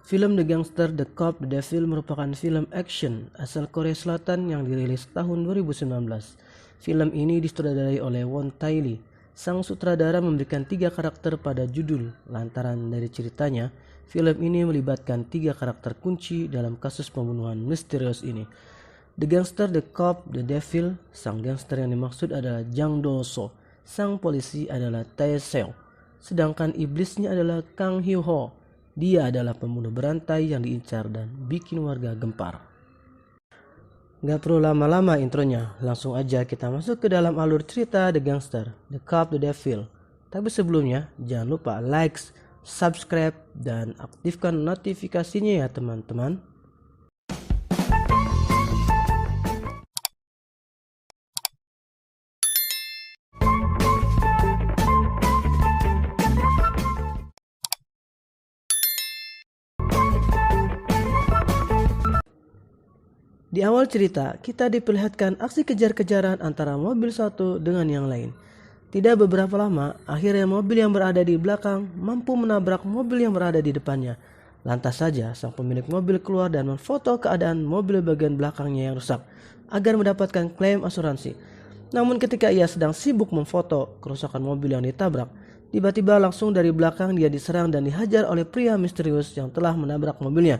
Film The Gangster, The Cop, The Devil merupakan film action asal Korea Selatan yang dirilis tahun 2019. Film ini disutradarai oleh Won Tae-lee. Sang sutradara memberikan 3 karakter pada judul. Lantaran dari ceritanya, film ini melibatkan 3 karakter kunci dalam kasus pembunuhan misterius ini. The Gangster, The Cop, The Devil. Sang gangster yang dimaksud adalah Jang Do-so. Sang polisi adalah Tae Seo. Sedangkan iblisnya adalah Kang Hyo-ho. Dia adalah pembunuh berantai yang diincar dan bikin warga gempar. Gak perlu lama-lama intronya, langsung aja kita masuk ke dalam alur cerita The Gangster, The Cop, The Devil. Tapi sebelumnya, jangan lupa like, subscribe, dan aktifkan notifikasinya ya teman-teman. Di awal cerita, kita diperlihatkan aksi kejar-kejaran antara mobil satu dengan yang lain. Tidak beberapa lama, akhirnya mobil yang berada di belakang mampu menabrak mobil yang berada di depannya. Lantas saja, sang pemilik mobil keluar dan memfoto keadaan mobil bagian belakangnya yang rusak agar mendapatkan klaim asuransi. Namun ketika ia sedang sibuk memfoto kerusakan mobil yang ditabrak, tiba-tiba langsung dari belakang dia diserang dan dihajar oleh pria misterius yang telah menabrak mobilnya,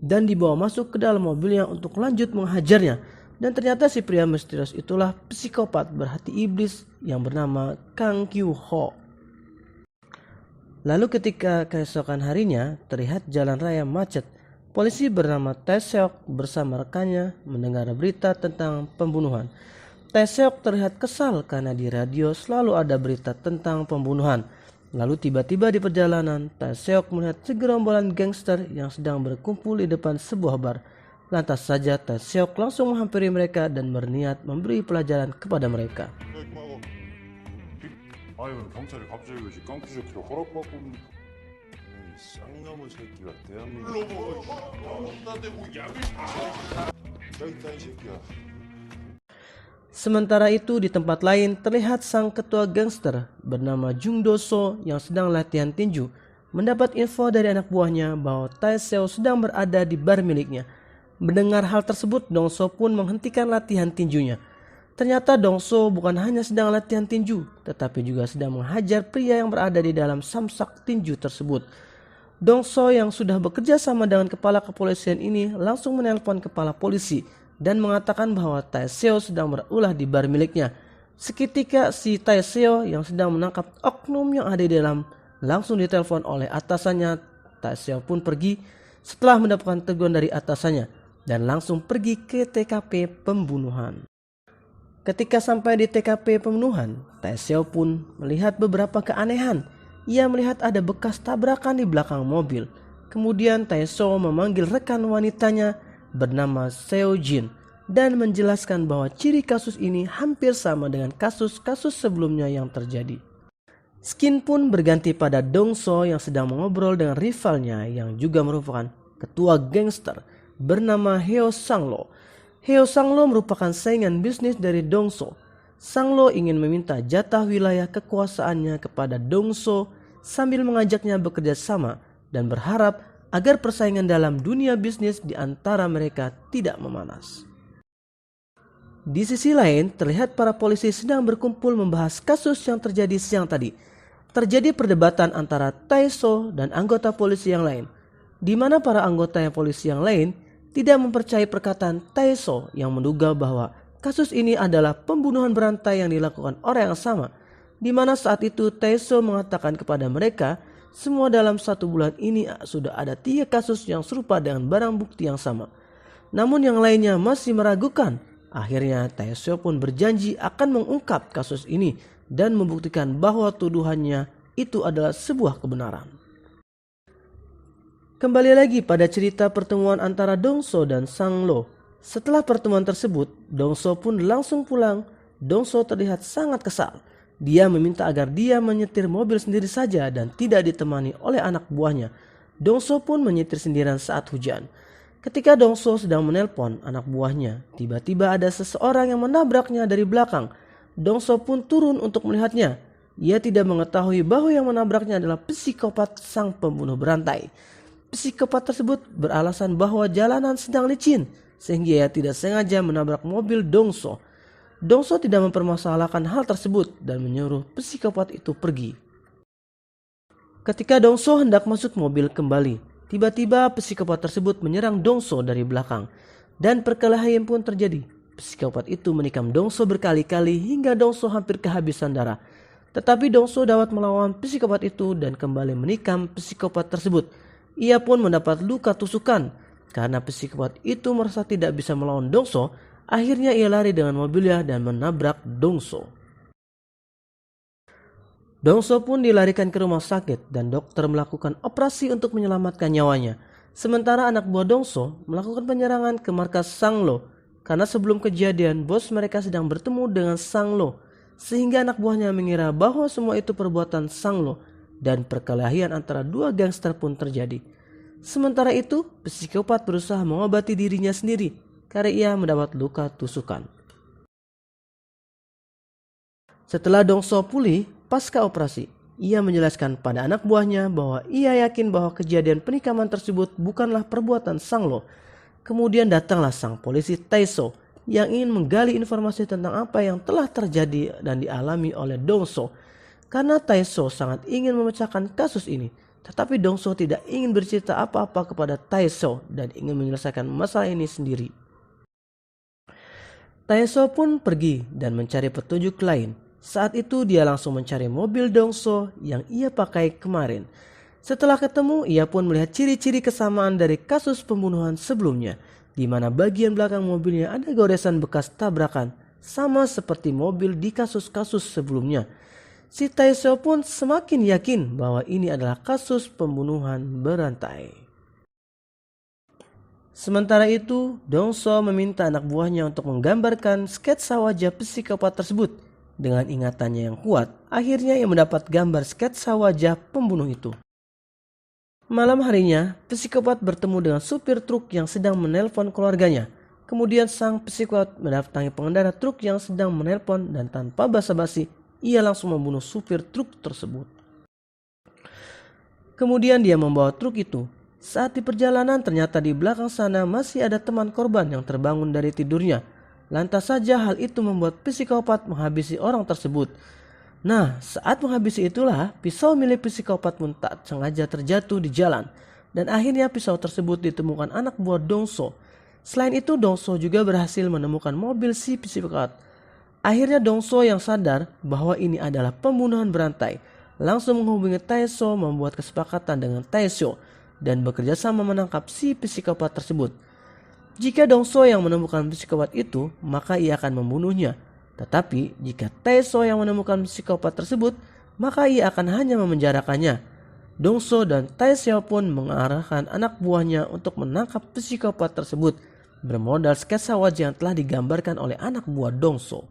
dan dibawa masuk ke dalam mobilnya untuk lanjut menghajarnya. Dan ternyata si pria misterius itulah psikopat berhati iblis yang bernama Kang Hyo-ho. Lalu ketika keesokan harinya terlihat jalan raya macet, polisi bernama Tae Seok bersama rekannya mendengar berita tentang pembunuhan. Tae Seok terlihat kesal karena di radio selalu ada berita tentang pembunuhan. Lalu tiba-tiba di perjalanan, Tae Seok melihat segerombolan gangster yang sedang berkumpul di depan sebuah bar. Lantas saja Tae Seok langsung menghampiri mereka dan berniat memberi pelajaran kepada mereka. Sementara itu di tempat lain terlihat sang ketua gangster bernama Jung Do-so yang sedang latihan tinju mendapat info dari anak buahnya bahwa Tae Seo sedang berada di bar miliknya. Mendengar hal tersebut, Dong-so pun menghentikan latihan tinjunya. Ternyata Dong-so bukan hanya sedang latihan tinju, tetapi juga sedang menghajar pria yang berada di dalam samsak tinju tersebut. Dong-so yang sudah bekerja sama dengan kepala kepolisian ini langsung menelpon kepala polisi dan mengatakan bahwa Tae Seo sedang berulah di bar miliknya. Seketika si Tae Seo yang sedang menangkap oknum yang ada di dalam langsung ditelepon oleh atasannya. Tae Seo pun pergi setelah mendapatkan teguran dari atasannya dan langsung pergi ke TKP pembunuhan. Ketika sampai di TKP pembunuhan, Tae Seo pun melihat beberapa keanehan. Ia melihat ada bekas tabrakan di belakang mobil. Kemudian Tae Seo memanggil rekan wanitanya bernama Seo Jin dan menjelaskan bahwa ciri kasus ini hampir sama dengan kasus-kasus sebelumnya yang terjadi. Skin pun berganti pada Dong-so yang sedang mengobrol dengan rivalnya yang juga merupakan ketua gangster bernama Heo Sang-lo. Heo Sang-lo merupakan saingan bisnis dari Dong-so. Sang-lo ingin meminta jatah wilayah kekuasaannya kepada Dong-so sambil mengajaknya bekerja sama dan berharap agar persaingan dalam dunia bisnis di antara mereka tidak memanas. Di sisi lain, terlihat para polisi sedang berkumpul membahas kasus yang terjadi siang tadi. Terjadi perdebatan antara Tae Seo dan anggota polisi yang lain, di mana para anggota polisi yang lain tidak mempercayai perkataan Tae Seo yang menduga bahwa kasus ini adalah pembunuhan berantai yang dilakukan orang yang sama, di mana saat itu Tae Seo mengatakan kepada mereka, semua dalam 1 bulan ini sudah ada 3 kasus yang serupa dengan barang bukti yang sama. Namun yang lainnya masih meragukan. Akhirnya Tae Seo pun berjanji akan mengungkap kasus ini dan membuktikan bahwa tuduhannya itu adalah sebuah kebenaran. Kembali lagi pada cerita pertemuan antara Dong-so dan Sang-lo. Setelah pertemuan tersebut, Dong-so pun langsung pulang. Dong-so terlihat sangat kesal. Dia meminta agar dia menyetir mobil sendiri saja dan tidak ditemani oleh anak buahnya. Dong-so pun menyetir sendirian saat hujan. Ketika Dong-so sedang menelpon anak buahnya, tiba-tiba ada seseorang yang menabraknya dari belakang. Dong-so pun turun untuk melihatnya. Ia tidak mengetahui bahwa yang menabraknya adalah psikopat sang pembunuh berantai. Psikopat tersebut beralasan bahwa jalanan sedang licin sehingga ia tidak sengaja menabrak mobil Dongso. Dongso tidak mempermasalahkan hal tersebut dan menyuruh psikopat itu pergi. Ketika Dongso hendak masuk mobil kembali, tiba-tiba psikopat tersebut menyerang Dongso dari belakang dan perkelahian pun terjadi. Psikopat itu menikam Dongso berkali-kali hingga Dongso hampir kehabisan darah. Tetapi Dongso dapat melawan psikopat itu dan kembali menikam psikopat tersebut. Ia pun mendapat luka tusukan. Karena psikopat itu merasa tidak bisa melawan Dongso, akhirnya ia lari dengan mobilnya dan menabrak Dongso. Dongso pun dilarikan ke rumah sakit dan dokter melakukan operasi untuk menyelamatkan nyawanya. Sementara anak buah Dongso melakukan penyerangan ke markas Sanglo karena sebelum kejadian bos mereka sedang bertemu dengan Sanglo, sehingga anak buahnya mengira bahwa semua itu perbuatan Sanglo dan perkelahian antara dua gangster pun terjadi. Sementara itu, psikopat berusaha mengobati dirinya sendiri karena ia mendapat luka tusukan. Setelah Dongso pulih pasca operasi, ia menjelaskan pada anak buahnya bahwa ia yakin bahwa kejadian penikaman tersebut bukanlah perbuatan Sanglo. Kemudian datanglah sang polisi Taiso yang ingin menggali informasi tentang apa yang telah terjadi dan dialami oleh Dongso. Karena Taiso sangat ingin memecahkan kasus ini, tetapi Dongso tidak ingin bercerita apa-apa kepada Taiso dan ingin menyelesaikan masalah ini sendiri. Taiso pun pergi dan mencari petunjuk lain. Saat itu dia langsung mencari mobil Dongso yang ia pakai kemarin. Setelah ketemu, ia pun melihat ciri-ciri kesamaan dari kasus pembunuhan sebelumnya, di mana bagian belakang mobilnya ada goresan bekas tabrakan, sama seperti mobil di kasus-kasus sebelumnya. Si Taiso pun semakin yakin bahwa ini adalah kasus pembunuhan berantai. Sementara itu, Dongso meminta anak buahnya untuk menggambarkan sketsa wajah psikopat tersebut. Dengan ingatannya yang kuat, akhirnya ia mendapat gambar sketsa wajah pembunuh itu. Malam harinya, psikopat bertemu dengan supir truk yang sedang menelpon keluarganya. Kemudian sang psikopat mendatangi pengendara truk yang sedang menelpon dan tanpa basa-basi, ia langsung membunuh supir truk tersebut. Kemudian dia membawa truk itu. Saat di perjalanan ternyata di belakang sana masih ada teman korban yang terbangun dari tidurnya. Lantas saja hal itu membuat psikopat menghabisi orang tersebut. Nah, saat menghabisi itulah pisau milik psikopat pun tak sengaja terjatuh di jalan. Dan akhirnya pisau tersebut ditemukan anak buah Dongso. Selain itu Dongso juga berhasil menemukan mobil si psikopat. Akhirnya Dongso yang sadar bahwa ini adalah pembunuhan berantai langsung menghubungi Taiso membuat kesepakatan dengan Taiso dan bekerja sama menangkap si psikopat tersebut. Jika Dongso yang menemukan psikopat itu, maka ia akan membunuhnya. Tetapi jika Taiso yang menemukan psikopat tersebut, maka ia akan hanya memenjarakannya. Dongso dan Taiso pun mengarahkan anak buahnya untuk menangkap psikopat tersebut bermodal sketsa wajah yang telah digambarkan oleh anak buah Dongso.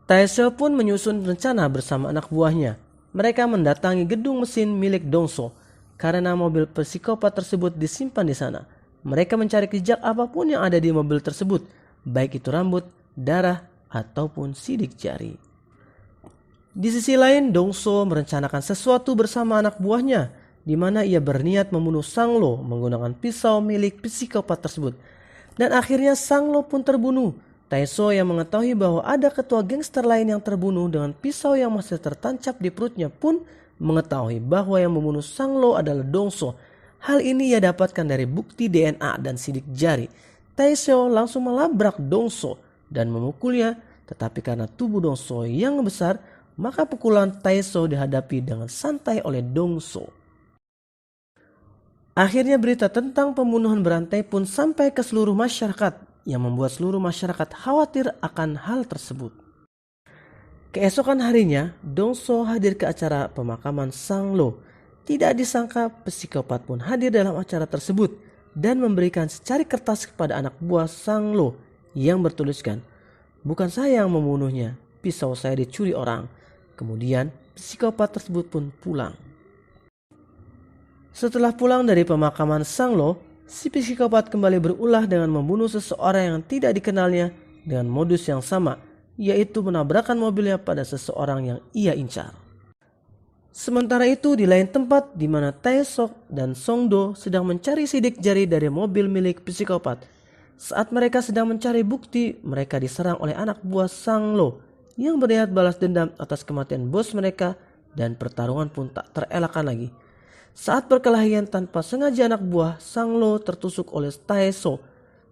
Taiso pun menyusun rencana bersama anak buahnya. Mereka mendatangi gedung mesin milik Dongso karena mobil psikopat tersebut disimpan di sana. Mereka mencari jejak apapun yang ada di mobil tersebut, baik itu rambut, darah, ataupun sidik jari. Di sisi lain, Dongso merencanakan sesuatu bersama anak buahnya, di mana ia berniat membunuh Sanglo menggunakan pisau milik psikopat tersebut. Dan akhirnya Sanglo pun terbunuh. Taiso yang mengetahui bahwa ada ketua gangster lain yang terbunuh dengan pisau yang masih tertancap di perutnya pun mengetahui bahwa yang membunuh Sanglo adalah Dongso. Hal ini ia dapatkan dari bukti DNA dan sidik jari. Taiso langsung melabrak Dongso dan memukulnya, tetapi karena tubuh Dongso yang besar, maka pukulan Taiso dihadapi dengan santai oleh Dongso. Akhirnya berita tentang pembunuhan berantai pun sampai ke seluruh masyarakat, yang membuat seluruh masyarakat khawatir akan hal tersebut. Keesokan harinya, Dongso hadir ke acara pemakaman Sanglo. Tidak disangka psikopat pun hadir dalam acara tersebut dan memberikan secari kertas kepada anak buah Sanglo yang bertuliskan, "Bukan saya yang membunuhnya, pisau saya dicuri orang." Kemudian psikopat tersebut pun pulang. Setelah pulang dari pemakaman Sanglo, si psikopat kembali berulah dengan membunuh seseorang yang tidak dikenalnya dengan modus yang sama, yaitu menabrakkan mobilnya pada seseorang yang ia incar. Sementara itu di lain tempat di mana Taesok dan Songdo sedang mencari sidik jari dari mobil milik psikopat. Saat mereka sedang mencari bukti, mereka diserang oleh anak buah Sang Lo yang berniat balas dendam atas kematian bos mereka dan pertarungan pun tak terelakkan lagi. Saat perkelahian tanpa sengaja anak buah Sang Lo tertusuk oleh Taeso.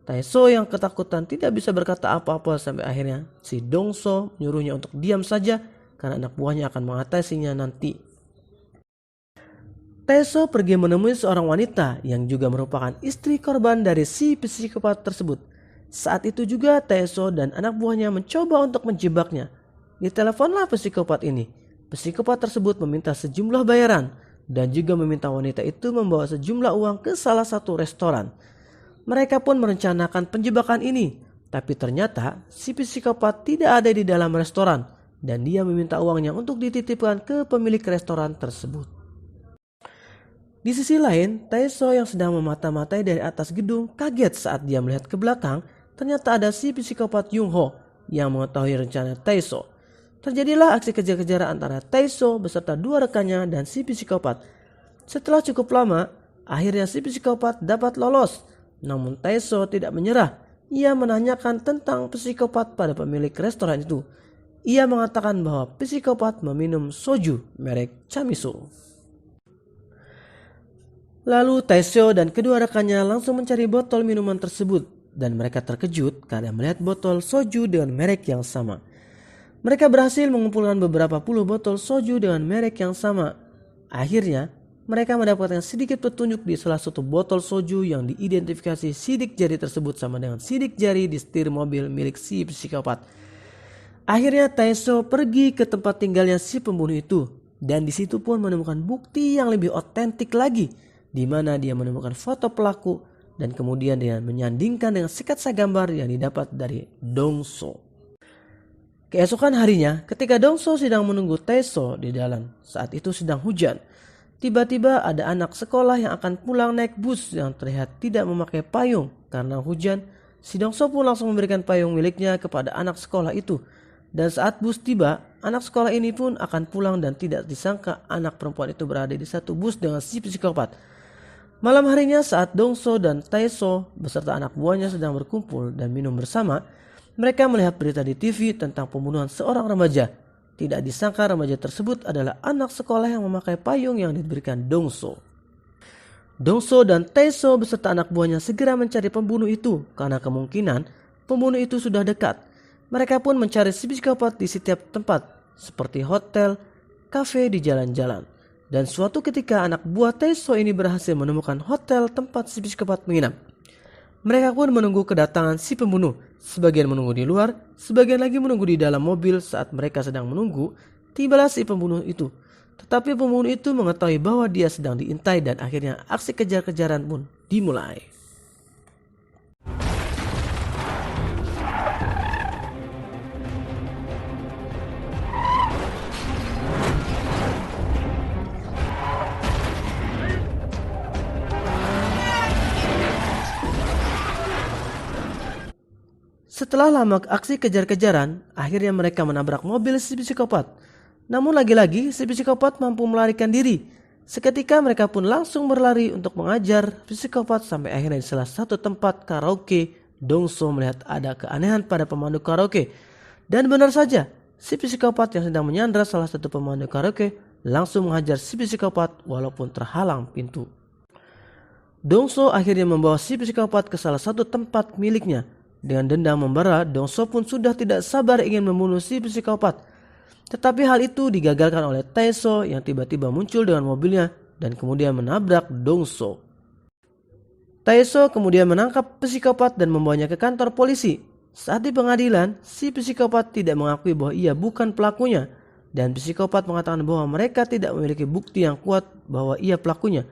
Taeso yang ketakutan tidak bisa berkata apa-apa sampai akhirnya si Dongso menyuruhnya untuk diam saja karena anak buahnya akan mengatasinya nanti. Taeso pergi menemui seorang wanita yang juga merupakan istri korban dari si psikopat tersebut. Saat itu juga Taeso dan anak buahnya mencoba untuk menjebaknya. Diteleponlah psikopat ini. Psikopat tersebut meminta sejumlah bayaran dan juga meminta wanita itu membawa sejumlah uang ke salah satu restoran. Mereka pun merencanakan penjebakan ini, tapi ternyata si psikopat tidak ada di dalam restoran dan dia meminta uangnya untuk dititipkan ke pemilik restoran tersebut. Di sisi lain, Taeso yang sedang memata-matai dari atas gedung kaget saat dia melihat ke belakang. Ternyata ada si psikopat Yung Ho yang mengetahui rencana Taeso. Terjadilah aksi kejar-kejaran antara Taeso beserta dua rekannya dan si psikopat. Setelah cukup lama, akhirnya si psikopat dapat lolos. Namun Taeso tidak menyerah. Ia menanyakan tentang psikopat pada pemilik restoran itu. Ia mengatakan bahwa psikopat meminum soju merek Chamiso. Lalu Taeseo dan kedua rekannya langsung mencari botol minuman tersebut dan mereka terkejut karena melihat botol soju dengan merek yang sama. Mereka berhasil mengumpulkan beberapa puluh botol soju dengan merek yang sama. Akhirnya, mereka mendapatkan sedikit petunjuk di salah satu botol soju yang diidentifikasi sidik jari tersebut sama dengan sidik jari di setir mobil milik si psikopat. Akhirnya Taeseo pergi ke tempat tinggalnya si pembunuh itu dan di situ pun menemukan bukti yang lebih otentik lagi, di mana dia menemukan foto pelaku dan kemudian dia menyandingkan dengan sketsa gambar yang didapat dari Dongso. Keesokan harinya, ketika Dongso sedang menunggu Taeso di dalam, saat itu sedang hujan. Tiba-tiba ada anak sekolah yang akan pulang naik bus yang terlihat tidak memakai payung karena hujan. Si Dongso pun langsung memberikan payung miliknya kepada anak sekolah itu. Dan saat bus tiba, anak sekolah ini pun akan pulang dan tidak disangka anak perempuan itu berada di satu bus dengan si psikopat. Malam harinya saat Dongso dan Taeso beserta anak buahnya sedang berkumpul dan minum bersama, mereka melihat berita di TV tentang pembunuhan seorang remaja. Tidak disangka remaja tersebut adalah anak sekolah yang memakai payung yang diberikan Dongso. Dongso dan Taeso beserta anak buahnya segera mencari pembunuh itu karena kemungkinan pembunuh itu sudah dekat. Mereka pun mencari si psikopat di setiap tempat seperti hotel, kafe di jalan-jalan. Dan suatu ketika anak buah Taeso ini berhasil menemukan hotel tempat si psikopat menginap. Mereka pun menunggu kedatangan si pembunuh. Sebagian menunggu di luar, sebagian lagi menunggu di dalam mobil. Saat mereka sedang menunggu, tibalah si pembunuh itu. Tetapi pembunuh itu mengetahui bahwa dia sedang diintai dan akhirnya aksi kejar-kejaran pun dimulai. Setelah lama aksi kejar-kejaran, akhirnya mereka menabrak mobil si psikopat. Namun lagi-lagi si psikopat mampu melarikan diri. Seketika mereka pun langsung berlari untuk mengajar psikopat sampai akhirnya di salah satu tempat karaoke. Dongso melihat ada keanehan pada pemandu karaoke. Dan benar saja, si psikopat yang sedang menyandra salah satu pemandu karaoke langsung menghajar si psikopat walaupun terhalang pintu. Dongso akhirnya membawa si psikopat ke salah satu tempat miliknya. Dengan dendam membara, Dongso pun sudah tidak sabar ingin membunuh si psikopat. Tetapi hal itu digagalkan oleh Taeso yang tiba-tiba muncul dengan mobilnya dan kemudian menabrak Dongso. Taeso kemudian menangkap psikopat dan membawanya ke kantor polisi. Saat di pengadilan, si psikopat tidak mengakui bahwa ia bukan pelakunya. Dan psikopat mengatakan bahwa mereka tidak memiliki bukti yang kuat bahwa ia pelakunya.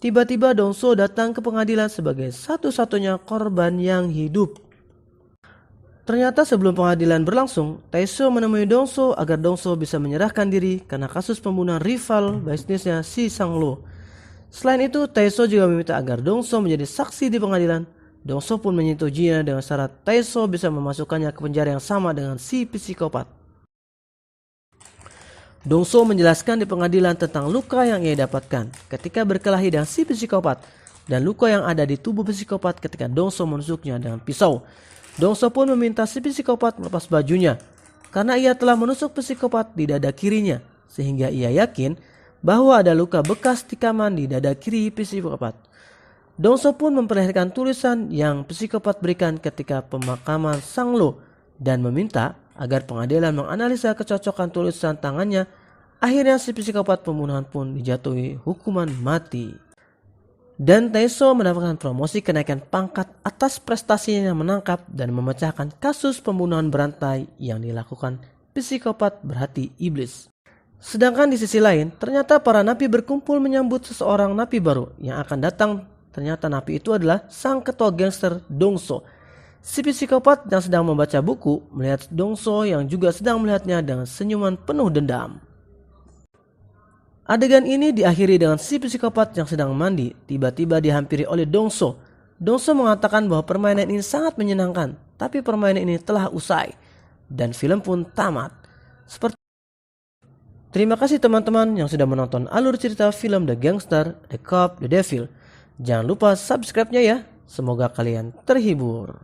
Tiba-tiba Dongso datang ke pengadilan sebagai satu-satunya korban yang hidup. Ternyata sebelum pengadilan berlangsung, Taeso menemui Dongso agar Dongso bisa menyerahkan diri karena kasus pembunuhan rival bisnisnya si Sang Lo. Selain itu, Taeso juga meminta agar Dongso menjadi saksi di pengadilan. Dongso pun menyetujuinya dengan syarat Taeso bisa memasukkannya ke penjara yang sama dengan si psikopat. Dongso menjelaskan di pengadilan tentang luka yang ia dapatkan ketika berkelahi dengan si psikopat dan luka yang ada di tubuh psikopat ketika Dongso menusuknya dengan pisau. Dongso pun meminta si psikopat melepas bajunya karena ia telah menusuk psikopat di dada kirinya, sehingga ia yakin bahwa ada luka bekas tikaman di dada kiri psikopat. Dongso pun memperlihatkan tulisan yang psikopat berikan ketika pemakaman Sanglo dan meminta agar pengadilan menganalisa kecocokan tulisan tangannya. Akhirnya si psikopat pembunuhan pun dijatuhi hukuman mati. Dan Taeso mendapatkan promosi kenaikan pangkat atas prestasinya menangkap dan memecahkan kasus pembunuhan berantai yang dilakukan psikopat berhati iblis. Sedangkan di sisi lain, ternyata para napi berkumpul menyambut seseorang napi baru yang akan datang. Ternyata napi itu adalah sang ketua gangster Dongso. Si psikopat yang sedang membaca buku melihat Dongso yang juga sedang melihatnya dengan senyuman penuh dendam. Adegan ini diakhiri dengan si psikopat yang sedang mandi tiba-tiba dihampiri oleh Dongso. Dongso mengatakan bahwa permainan ini sangat menyenangkan, tapi permainan ini telah usai dan film pun tamat. Terima kasih teman-teman yang sudah menonton alur cerita film The Gangster, The Cop, The Devil. Jangan lupa subscribe-nya ya. Semoga kalian terhibur.